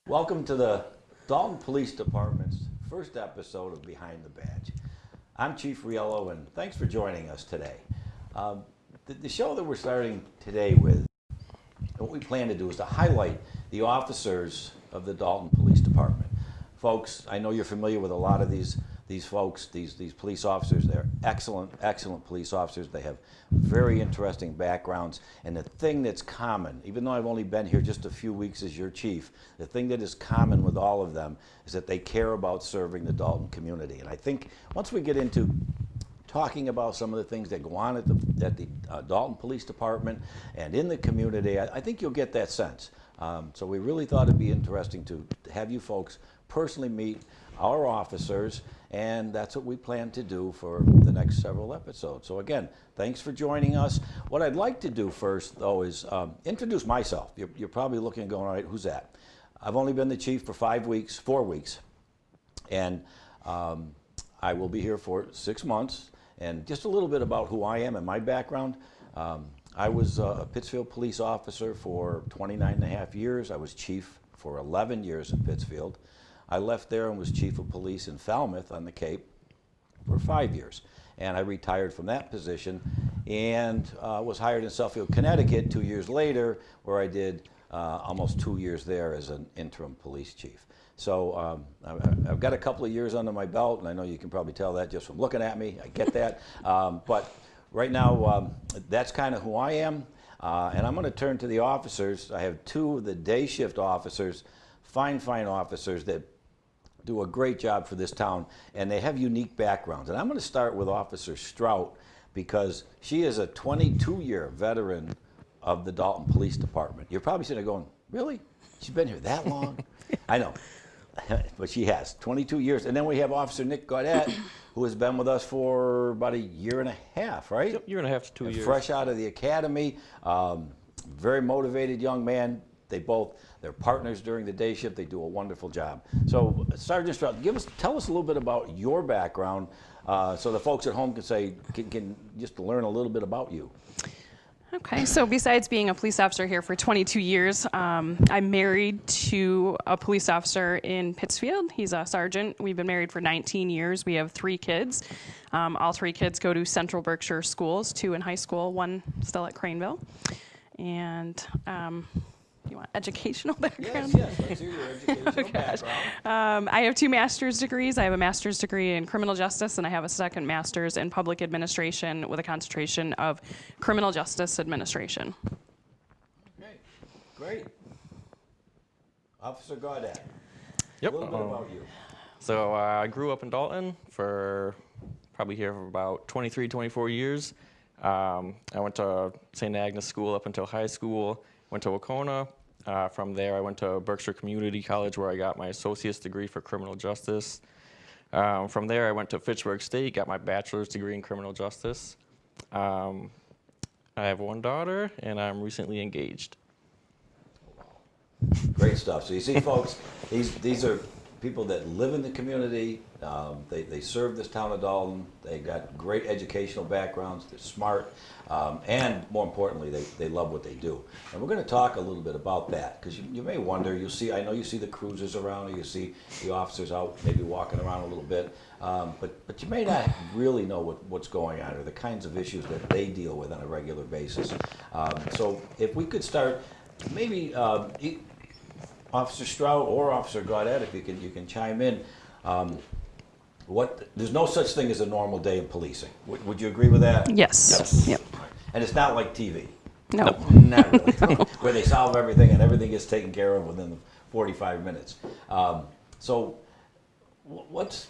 Welcome to the Dalton Police Department's first episode of Behind the Badge. I'm Chief Riello, and thanks for joining us today. The show that we're starting today with, what we plan to do is to highlight the officers of the Dalton Police Department. Folks, I know you're familiar with a lot of these folks, these police officers. They're excellent police officers. They have very interesting backgrounds. And the thing that's common, even though I've only been here just a few weeks as your chief, the thing that is common with all of them is that they care about serving the Dalton community. And I think once we get into talking about some of the things that go on at the Dalton Police Department and in the community, I think you'll get that sense. So we really thought it'd be interesting to have you folks personally meet our officers, and that's what we plan to do for the next several episodes. So again, thanks for joining us. What I'd like to do first, though, is introduce myself. You're probably looking and going, all right, who's that? I've only been the chief for 4 weeks, and I will be here for 6 months. And just a little bit about who I am and my background. I was a Pittsfield police officer for 29 and a half years. I was chief for 11 years in Pittsfield. I left there and was chief of police in Falmouth on the Cape for 5 years. And I retired from that position and was hired in Suffield, Connecticut 2 years later, where I did almost 2 years there as an interim police chief. So I've got a couple of years under my belt, and I know you can probably tell that just from looking at me. I get that. But right now, that's kind of who I am. And I'm going to turn to the officers. I have two of the day shift officers, fine officers that do a great job for this town, and they have unique backgrounds. And I'm going to start with Officer Strout because she is a 22-year veteran of the Dalton Police Department. You're probably sitting there going, really? She's been here that long? I know, but she has 22 years. And then we have Officer Nick Gaudette, who has been with us for about a year and a half, right? Yep, year and a half to 2 years. Fresh out of the academy, very motivated young man. They're partners during the day shift. They do a wonderful job. So, Sergeant Strout, tell us a little bit about your background, so the folks at home can just learn a little bit about you. Okay, so besides being a police officer here for 22 years, I'm married to a police officer in Pittsfield. He's a sergeant. We've been married for 19 years. We have 3 kids. All 3 kids go to Central Berkshire schools, 2 in high school, 1 still at Craneville. And you want educational background? Yes, let's hear your educational background. I have 2 master's degrees. I have a master's degree in criminal justice, and I have a second master's in public administration with a concentration of criminal justice administration. Okay, great. Officer Gaudette, Yep. a little bit about you. So I grew up in Dalton for probably here for about 23, 24 years. I went to St. Agnes School up until high school, went to Wacona. From there, I went to Berkshire Community College, where I got my associate's degree for criminal justice. From there, I went to Fitchburg State, got my bachelor's degree in criminal justice. I have 1 daughter, and I'm recently engaged. Great stuff. So you see, folks, these are people that live in the community. They serve this town of Dalton. They got great educational backgrounds. They're smart. And more importantly, they love what they do. And we're going to talk a little bit about that, because you may wonder, I know you see the cruisers around, or you see the officers out maybe walking around a little bit, but you may not really know what's going on, or the kinds of issues that they deal with on a regular basis. So if we could start, maybe Officer Strout or Officer Gaudette, if you can chime in. There's no such thing as a normal day in policing. Would you agree with that? Yes. Yep. And it's not like TV. No. Not really. Where they solve everything and everything gets taken care of within 45 minutes. So let's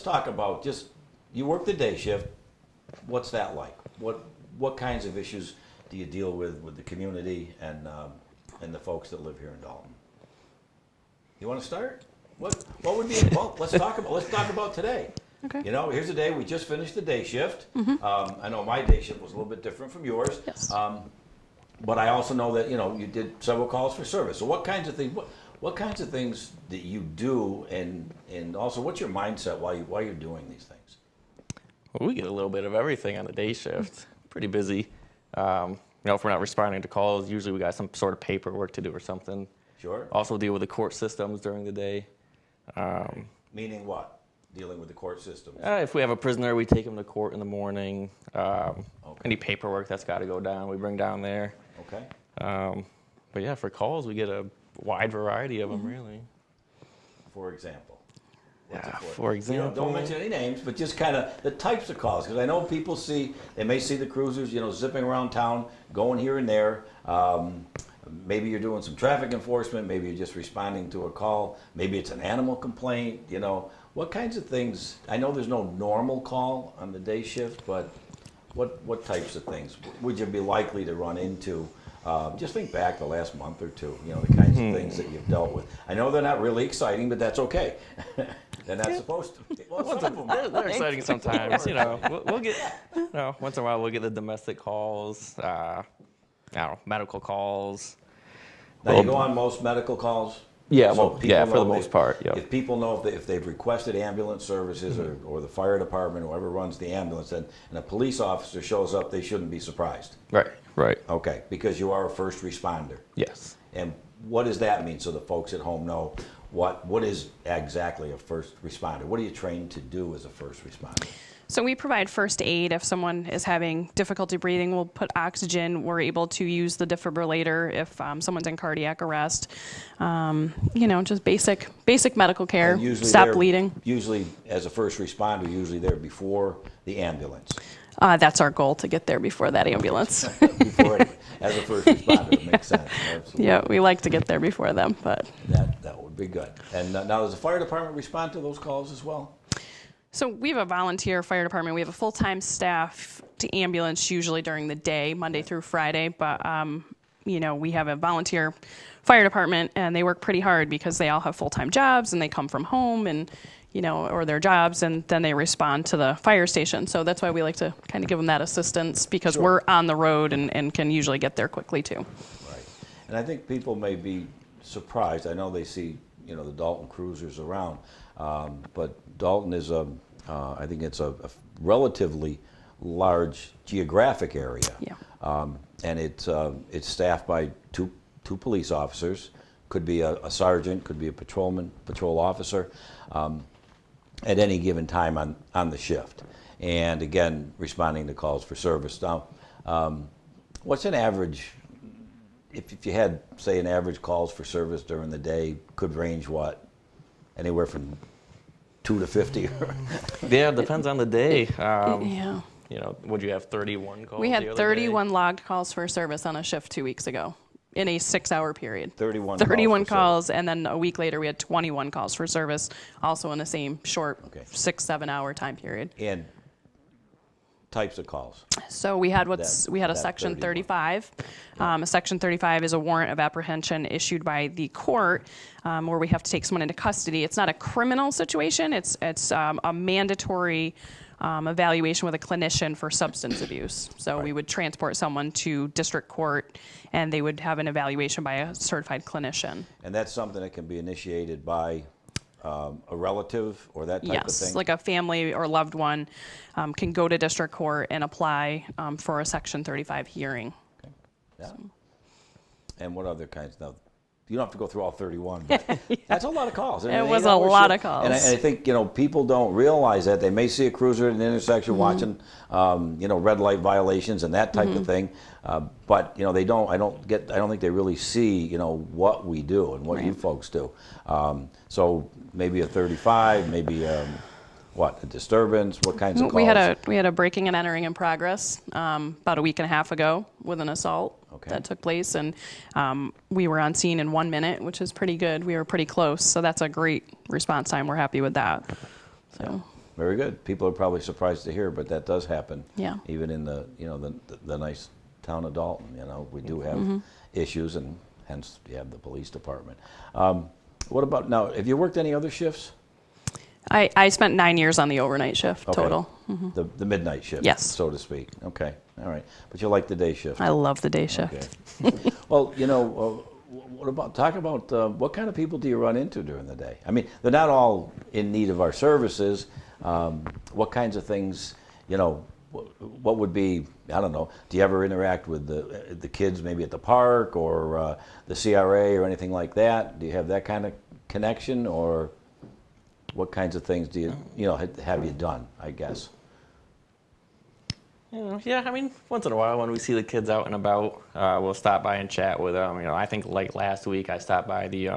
talk about you work the day shift. What's that like? What kinds of issues do you deal with the community and the folks that live here in Dalton? You want to start? What would be? Well, let's talk about today. Okay. You know, here's the day. We just finished the day shift. I know my day shift was a little bit different from yours. Yes. But I also know that you did several calls for service. So what kinds of things? What kinds of things that you do, and also what's your mindset while you're doing these things? Well, we get a little bit of everything on the day shift. Pretty busy. If we're not responding to calls, usually we got some sort of paperwork to do or something. Sure. Also deal with the court systems during the day. Meaning what? Dealing with the court systems. If we have a prisoner, we take him to court in the morning. Any paperwork that's got to go down, we bring down there. Okay. But yeah, for calls, we get a wide variety of them, really. For example. What's Yeah, it for example. Don't mention any names, but just kind of the types of calls, because I know people they may see the cruisers, zipping around town, going here and there. Maybe you're doing some traffic enforcement. Maybe you're just responding to a call. Maybe it's an animal complaint. What kinds of things? I know there's no normal call on the day shift, but what types of things would you be likely to run into? Just think back the last month or two, the kinds of things that you've dealt with. I know they're not really exciting, but that's okay. They're not supposed to be. Well, some of them They're exciting sometimes. We'll get, once in a while we'll get the domestic calls, medical calls. Now, you go on most medical calls? Yeah, So well, people yeah, for know the most part, yeah. If people know if they've requested ambulance services or the fire department, whoever runs the ambulance, and a police officer shows up, they shouldn't be surprised. Right. Okay, because you are a first responder. Yes. And what does that mean so the folks at home know what is exactly a first responder? What are you trained to do as a first responder? So we provide first aid if someone is having difficulty breathing. We'll put oxygen. We're able to use the defibrillator if someone's in cardiac arrest. Just basic medical care. And usually Stop they're- bleeding. Usually, as a first responder, usually they're before the ambulance. That's our goal, to get there before that ambulance. As a first responder, it makes sense. Absolutely. Yeah, we like to get there before them, but. That would be good. And now, does the fire department respond to those calls as well? So we have a volunteer fire department. We have a full-time staff to ambulance usually during the day, Monday through Friday. But, we have a volunteer fire department, and they work pretty hard because they all have full-time jobs, and they come from home and, or their jobs, and then they respond to the fire station. So that's why we like to kind of give them that assistance, because we're on the road and can usually get there quickly too. Right. And I think people may be surprised. I know they see, the Dalton cruisers around, but Dalton is I think it's a relatively large geographic area. Yeah. And it's staffed by two police officers. Could be a sergeant, could be a patrol officer, at any given time on the shift. And again, responding to calls for service. Now, what's an average? If you had, say, an average calls for service during the day, could range what? Anywhere from 2 to 50? Yeah, it depends on the day. Yeah. Would you have 31 calls? We the had other 31 logged calls for service on a shift 2 weeks ago in a 6-hour period. 31 calls, and then a week later we had 21 calls for service, also in the same short 6-7 hour time period. And types of calls. So we had a Section 31. 35. A Section 35 is a warrant of apprehension issued by the court, where we have to take someone into custody. It's not a criminal situation. It's a mandatory evaluation with a clinician for substance abuse. So we would transport someone to district court, and they would have an evaluation by a certified clinician. And that's something that can be initiated by a relative or that type of Yes, thing? like a family or loved one can go to district court and apply for a Section 35 hearing. Okay. Yeah. And what other kinds? Now, you don't have to go through all 31, but that's a lot of calls. It was a lot of calls. And I think, people don't realize that. They may see a cruiser at an intersection watching, red light violations and that type of thing. But, they don't, I don't think they really see, what we do and what you folks do. So maybe a 35, maybe, a disturbance? What kinds of calls? We had a breaking and entering in progress about a week and a half ago with an assault that took place, and we were on scene in 1 minute, which is pretty good. We were pretty close, so that's a great response time. We're happy with that. So. Yeah. Very good. People are probably surprised to hear, but that does happen. Yeah. Even in the nice town of Dalton, we do have issues, and hence you have the police department. What about now? Have you worked any other shifts? I spent 9 years on the overnight shift Okay. total. The midnight shift, Yes. so to speak. Okay, all right. But you like the day shift? I love the day shift. Okay. Well, talk about what kind of people do you run into during the day? I mean, they're not all in need of our services. What kinds of things, what would be, I don't know, do you ever interact with the kids maybe at the park or the CRA or anything like that? Do you have that kind of connection, or what kinds of things do you know, have you done, I guess? Yeah, I mean, once in a while when we see the kids out and about, we'll stop by and chat with them. You know, I think like last week I stopped by the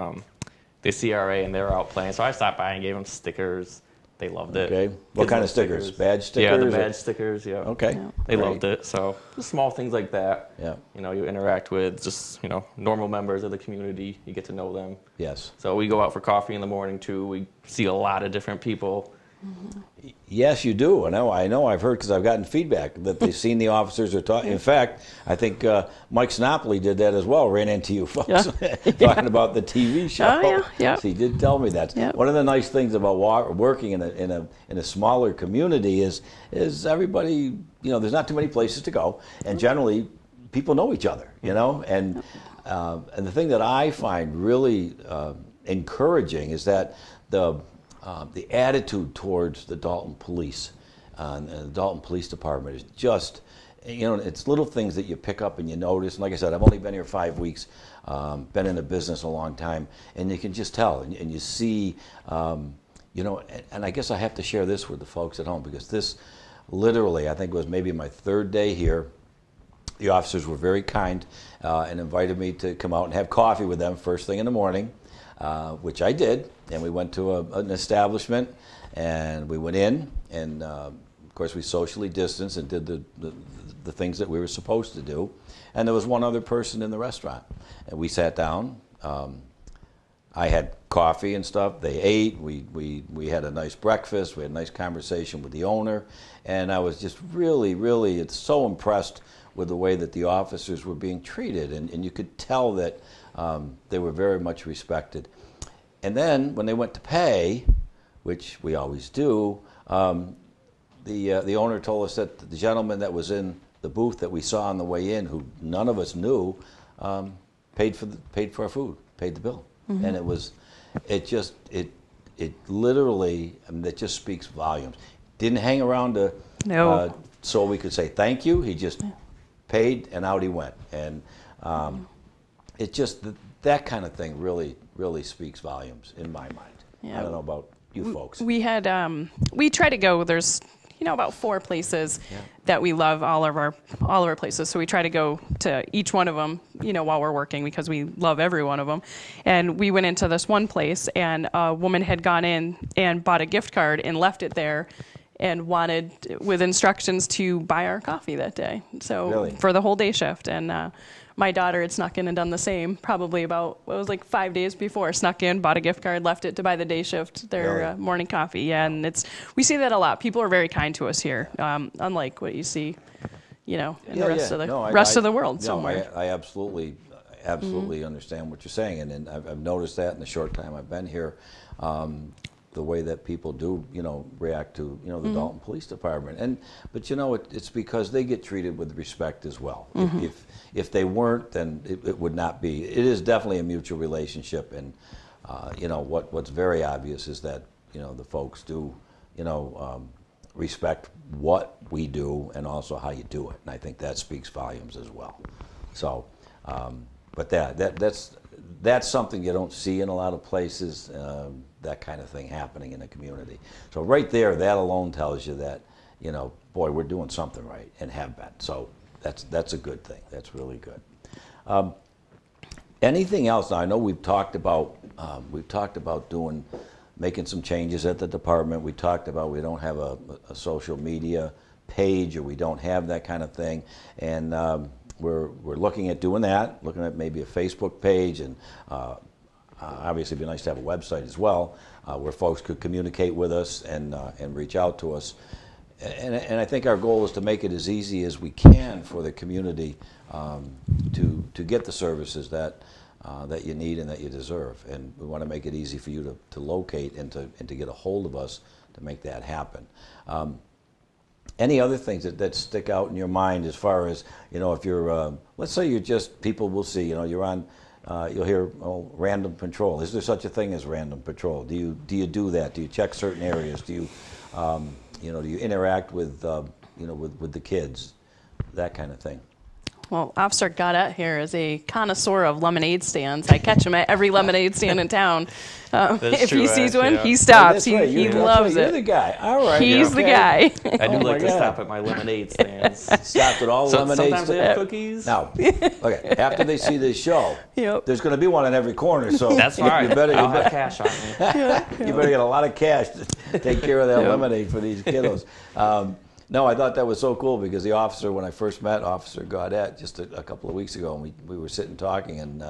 CRA and they were out playing, so I stopped by and gave them stickers. They loved it. Okay. What Kids kind love of stickers? Badge stickers? Yeah, the or- badge stickers. Yeah. Okay. Yeah. They Great. loved it. So just small things like that. Yeah. You know, you interact with just normal members of the community. You get to know them. Yes. So we go out for coffee in the morning too. We see a lot of different people. Yes, you do. I know. I've heard because I've gotten feedback that they've seen the officers are talking. In fact, I think Mike Snopoli did that as well. Ran into you folks talking about the TV show. Oh, yeah, yeah. So he did tell me that. Yeah. One of the nice things about working in a smaller community is everybody. You know, there's not too many places to go, and generally people know each other. You know, and the thing that I find really encouraging is that the attitude towards the Dalton Police and the Dalton Police Department is just, it's little things that you pick up and you notice. And like I said, I've only been here 5 weeks, been in the business a long time, and you can just tell and you see, and I guess I have to share this with the folks at home because this literally, I think was maybe my 3rd day here. The officers were very kind and invited me to come out and have coffee with them first thing in the morning. Which I did, and we went to an establishment, and we went in, and of course we socially distanced and did the things that we were supposed to do, and there was one other person in the restaurant, and we sat down. I had coffee and stuff. They ate. We had a nice breakfast. We had a nice conversation with the owner, and I was just really, it's so impressed with the way that the officers were being treated, and you could tell that they were very much respected. And then when they went to pay, which we always do, the owner told us that the gentleman that was in the booth that we saw on the way in, who none of us knew, paid for our food, paid the bill. Mm-hmm. And it literally, I mean, that just speaks volumes. Didn't hang around to so we could say thank you. He just paid and out he went. And it just, that kind of thing really speaks volumes in my mind. Yeah. I don't know about you folks. We had we try to go. There's about 4 places that we love, all of our places. So we try to go to each one of them, while we're working because we love every one of them. And we went into this one place, and a woman had gone in and bought a gift card and left it there, and wanted with instructions to buy our coffee that day. So Really? for the whole day shift. And my daughter had snuck in and done the same, probably about, it was like 5 days before, snuck in, bought a gift card, left it to buy the day shift, their Really? morning coffee. Yeah, and we see that a lot. People are very kind to us here, unlike what you see, in the rest of the of the world somewhere. I absolutely understand what you're saying, and I've noticed that in the short time I've been here. The way that people do, react to, the Dalton Police Department, but it's because they get treated with respect as well. Mm-hmm. If they weren't, then it would not be. It is definitely a mutual relationship, and what's very obvious is that the folks do, respect what we do and also how you do it, and I think that speaks volumes as well. So, but that's something you don't see in a lot of places. That kind of thing happening in the community. So right there, that alone tells you that, boy, we're doing something right and have been. So that's a good thing. That's really good. Anything else? Now, I know we've talked about making some changes at the department. We talked about we don't have a social media page, or we don't have that kind of thing, and we're looking at doing that. Looking at maybe a Facebook page, and obviously, it'd be nice to have a website as well, where folks could communicate with us and reach out to us. And I think our goal is to make it as easy as we can for the community to get the services that you need and that you deserve. And we want to make it easy for you to locate and to get a hold of us to make that happen. Any other things that stick out in your mind as far as, if you're, let's say you're just, people will see, you're on, you'll hear random patrol. Is there such a thing as random patrol? Do you do that? Do you check certain areas? Do you do you interact with with the kids, that kind of thing. Well, Officer Gaudette here is a connoisseur of lemonade stands. I catch him at every lemonade stand in town. If true, he sees actually, one, yeah. he stops. That's He, right. he That's loves right. You're it. the guy. All right. He's the okay. guy. I do Oh like my to God. stop at my lemonade stands. Stopped at all So, lemonade sometimes they have stands. cookies. Now, okay, after they see this show, Yep. there's going to be one in every corner. So That's fine. You better, I'll have cash on me. you better get a lot of cash to take care of that lemonade for these kiddos. No, I thought that was so cool because the officer, when I first met Officer Gaudette just a couple of weeks ago, and we were sitting talking, and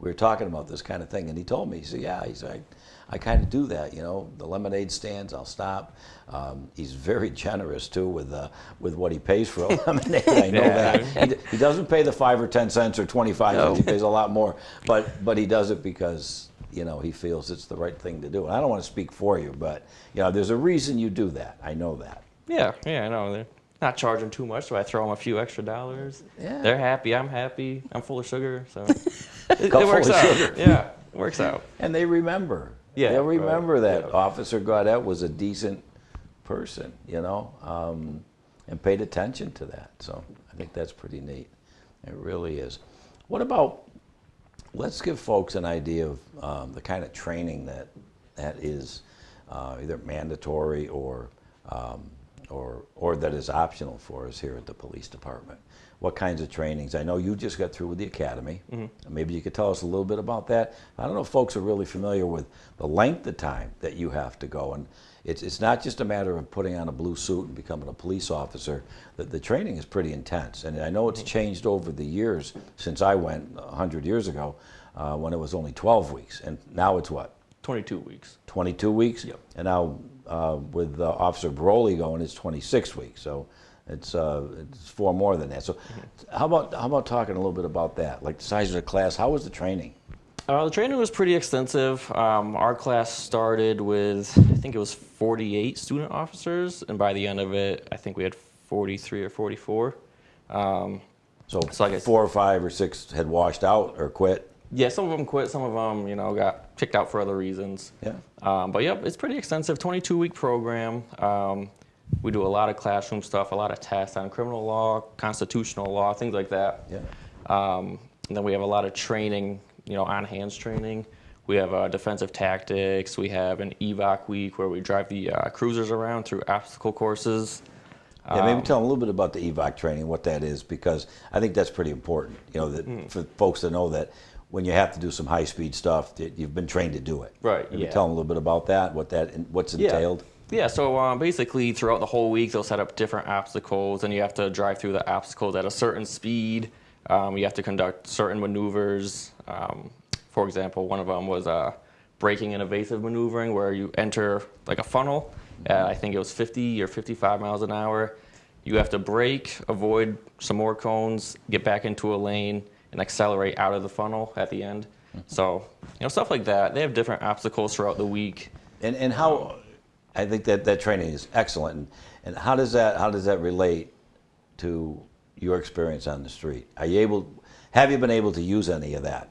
we were talking about this kind of thing, and he told me, he said, yeah, he's like, I kind of do that, the lemonade stands, I'll stop. He's very generous too with what he pays for a lemonade. I know that. He doesn't pay the 5 or 10 cents or 25 cents. He pays a lot more, but he does it because he feels it's the right thing to do. And I don't want to speak for you, but there's a reason you do that. I know that. Yeah, I know. They're not charging too much, so I throw them a few extra dollars. Yeah. They're happy. I'm happy. I'm full of sugar, so it Cup works full of out. sugar. Yeah, it works out. And they remember. Yeah, They'll remember right, that yeah. Officer Gaudette was a decent person, and paid attention to that. So I think that's pretty neat. It really is. What about, let's give folks an idea of the kind of training that is either mandatory or that is optional for us here at the police department. What kinds of trainings? I know you just got through with the academy. Mm-hmm. Maybe you could tell us a little bit about that. I don't know if folks are really familiar with the length of time that you have to go. And it's not just a matter of putting on a blue suit and becoming a police officer. The training is pretty intense. And I know it's changed over the years since I went 100 years ago when it was only 12 weeks. And now it's what? 22 weeks. 22 weeks? Yep. And now with Officer Broly going, it's 26 weeks. So it's 4 more than that. So how about talking a little bit about that? Like the size of the class, how was the training? The training was pretty extensive. Our class started with, I think it was 48 student officers, and by the end of it, I think we had 43 or 44. So like 4 or 5 or 6 had washed out or quit? Yeah, some of them quit, some of them, got kicked out for other reasons. Yeah. But yep, it's pretty extensive, 22-week program. We do a lot of classroom stuff, a lot of tests on criminal law, constitutional law, things like that. Yeah. And then we have a lot of training, on-hands training. We have defensive tactics. We have an evac week where we drive the cruisers around through obstacle courses. Yeah, maybe tell them a little bit about the evac training, what that is, because I think that's pretty important, for folks to know that when you have to do some high-speed stuff, that you've been trained to do it. Right, Maybe yeah. tell them a little bit about that, what's entailed. Yeah, so basically throughout the whole week, they'll set up different obstacles, and you have to drive through the obstacles at a certain speed. You have to conduct certain maneuvers. For example, one of them was braking and evasive maneuvering, where you enter like a funnel at, I think it was 50 or 55 miles an hour. You have to brake, avoid some more cones, get back into a lane, and accelerate out of the funnel at the end. So, stuff like that. They have different obstacles throughout the week. And how, I think that training is excellent. And how does that relate to your experience on the street? Have you been able to use any of that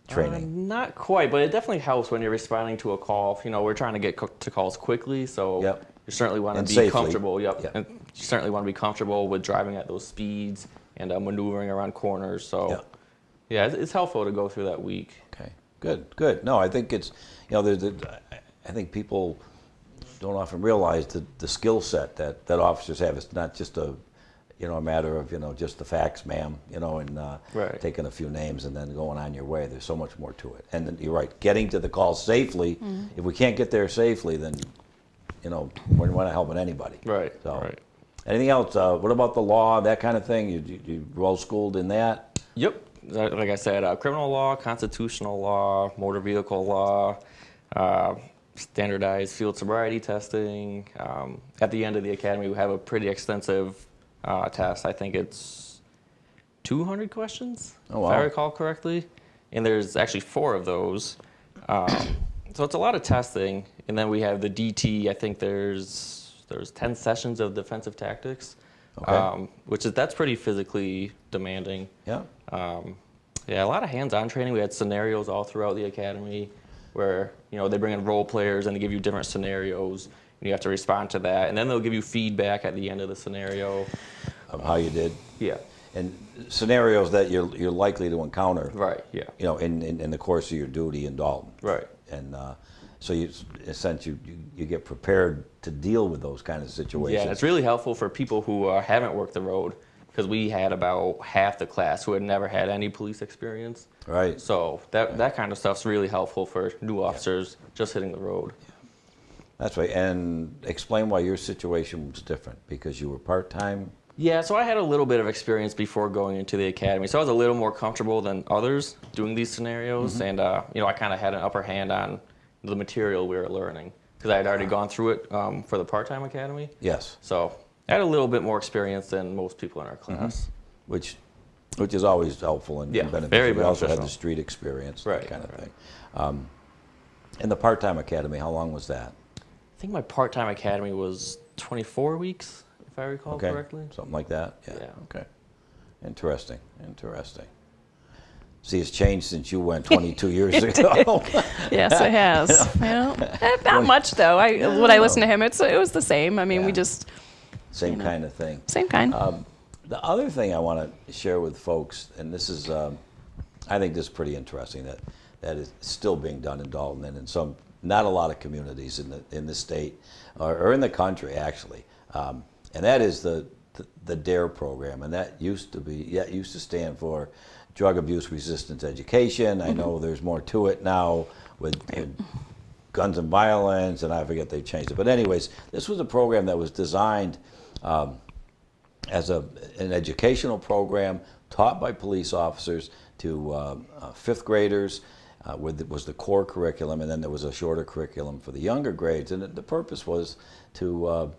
training? Not quite, but it definitely helps when you're responding to a call. We're trying to get to calls quickly, so Yep. you certainly want to And be safely. comfortable. Yep. Yep. And you certainly want to be comfortable with driving at those speeds and maneuvering around corners. So, Yep. yeah, it's helpful to go through that week. Okay, good. No, I think it's, I think people don't often realize the skill set that officers have. It's not just a matter of, just the facts, ma'am, and Right. taking a few names and then going on your way. There's so much more to it. And then you're right, getting to the call safely. If we can't get there safely, then, we're not helping anybody. Right, So, right. anything else? What about the law, that kind of thing? You well schooled in that? Yep. Like I said, criminal law, constitutional law, motor vehicle law, standardized field sobriety testing. At the end of the academy, we have a pretty extensive test. I think it's 200 questions, Oh, wow. if I recall correctly. And there's actually 4 of those. So it's a lot of testing. And then we have the DT. I think there's 10 sessions of defensive tactics, Okay. that's pretty physically demanding. Yeah. Yeah, a lot of hands-on training. We had scenarios all throughout the academy where, they bring in role players and they give you different scenarios. and you have to respond to that. And then they'll give you feedback at the end of the scenario. Of how you did. Yeah. And scenarios that you're likely to encounter. Right. Yeah. You know, in the course of your duty in Dalton. Right. And so you, in a sense, you get prepared to deal with those kind of situations. Yeah, it's really helpful for people who haven't worked the road, because we had about half the class who had never had any police experience. Right. So that kind of stuff's really helpful for new officers just hitting the road. That's right. And explain why your situation was different, because you were part-time. Yeah, so I had a little bit of experience before going into the academy, so I was a little more comfortable than others doing these scenarios, and I kind of had an upper hand on the material we were learning, because I had already gone through it for the part-time academy. Yes. So I had a little bit more experience than most people in our class. Which is always helpful and Yeah, beneficial. very You also had the beneficial. street experience, Right, that kind of right. thing. In the part-time academy, how long was that? I think my part-time academy was 24 weeks, if I recall Okay, correctly. something like that. Yeah. Yeah. Okay. Interesting. See, it's changed since you went 22 years ago. Yes, it has. Not much though. When I listen to him, it was the same. I mean, Yeah. we just Same kind of thing. same kind. The other thing I want to share with folks, and this is, I think this is pretty interesting, that is still being done in Dalton and in some, not a lot of communities in the state or in the country actually, and that is the DARE program, and that used to stand for Drug Abuse Resistance Education. I know there's more to it now with guns and violence, and I forget they've changed it. But anyways, this was a program that was designed as an educational program taught by police officers to fifth graders. Was the core curriculum, and then there was a shorter curriculum for the younger grades. And the purpose was to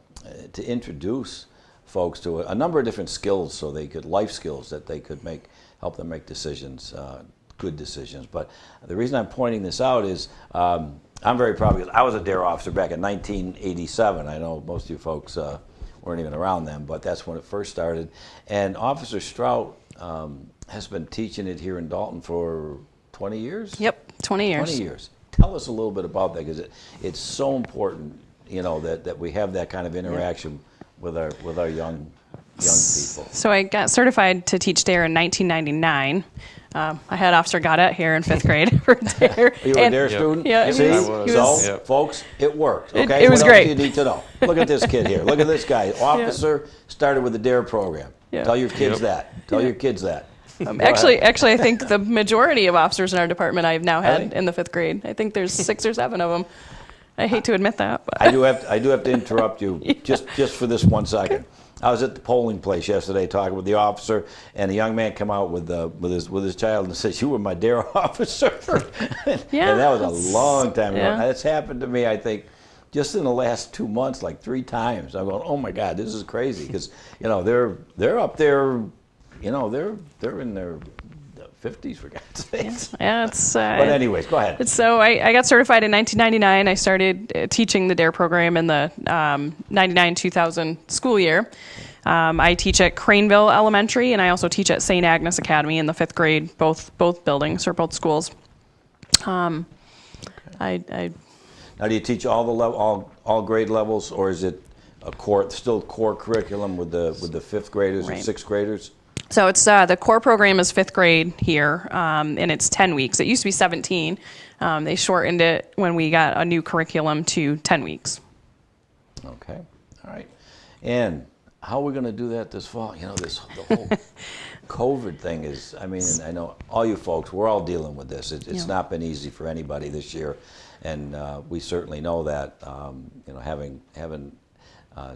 introduce folks to a number of different skills, so they could, life skills that they could help them make decisions, good decisions. But the reason I'm pointing this out is I'm very proud because I was a DARE officer back in 1987. I know most of you folks weren't even around then, but that's when it first started. And Officer Strout has been teaching it here in Dalton for 20 years? Yep, 20 years. 20 years. Tell us a little bit about that, because it's so important, that we have that kind of interaction with our young people. So I got certified to teach DARE in 1999. I had Officer Gaudette here in 5th grade for DARE. You were a DARE student? Yeah, See? I was. So, Yep. folks, it worked. Okay? It was what great. else do you need to know? Look at this kid here. Look at this guy. Officer started with the DARE program. Yeah. Tell your kids Yep. that. Tell your kids that. Actually, I think the majority of officers in our department I've now had Really? in the 5th grade. I think there's 6 or 7 of them. I hate to admit that, but I do have to interrupt you just for this 1 second. I was at the polling place yesterday talking with the officer, and a young man came out with his child and says, "You were my DARE officer." Yeah, And that was a that's- long time ago. yeah. That's happened to me, I think, just in the last 2 months, like 3 times. I'm going, "Oh my God, this is crazy," because they're up there, they're in their 50s, for God's sakes. yeah, it's. But anyways, go ahead. So I got certified in 1999. I started teaching the DARE program in the 99-2000 school year. I teach at Craneville Elementary, and I also teach at St. Agnes Academy in the 5th grade. Both buildings or both schools. I Now, do you teach all grade levels, or is it still core curriculum with the 5th graders or Right. 6th graders? So it's the core program is 5th grade here, and it's 10 weeks. It used to be 17. They shortened it when we got a new curriculum to 10 weeks. Okay, all right. And how are we going to do that this fall? The whole COVID thing is, and I know all you folks, we're all dealing with this. It's Yeah. not been easy for anybody this year, and we certainly know that, having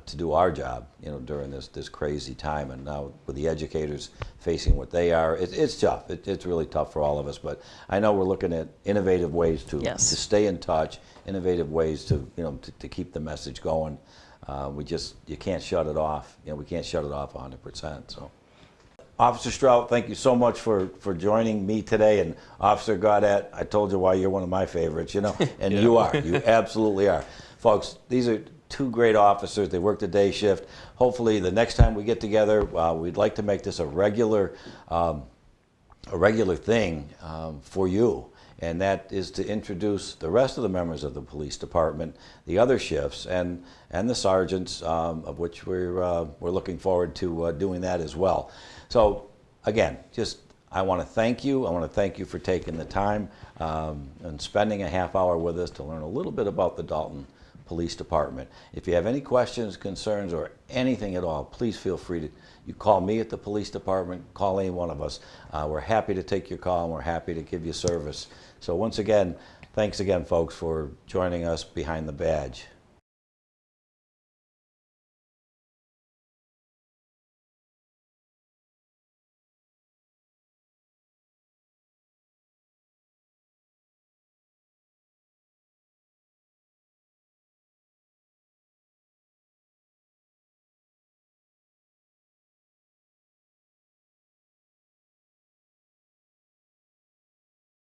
to do our job, during this crazy time, and now with the educators facing what they are, it's tough. It's really tough for all of us. But I know we're looking at innovative ways to stay in touch, innovative ways to keep the message going. You can't shut it off. We can't shut it off 100%. So, Officer Strout, thank you so much for joining me today, and Officer Gaudette, I told you why you're one of my favorites, and you are. You absolutely are, folks. These are 2 great officers. They work the day shift. Hopefully, the next time we get together, we'd like to make this a regular thing for you. and that is to introduce the rest of the members of the police department, the other shifts, and the sergeants, of which we're looking forward to doing that as well. So again, I want to thank you. I want to thank you for taking the time and spending a half hour with us to learn a little bit about the Dalton Police Department. If you have any questions, concerns, or anything at all, please feel free to you call me at the police department, call any one of us. We're happy to take your call, and we're happy to give you service. So once again, thanks again, folks, for joining us behind the badge.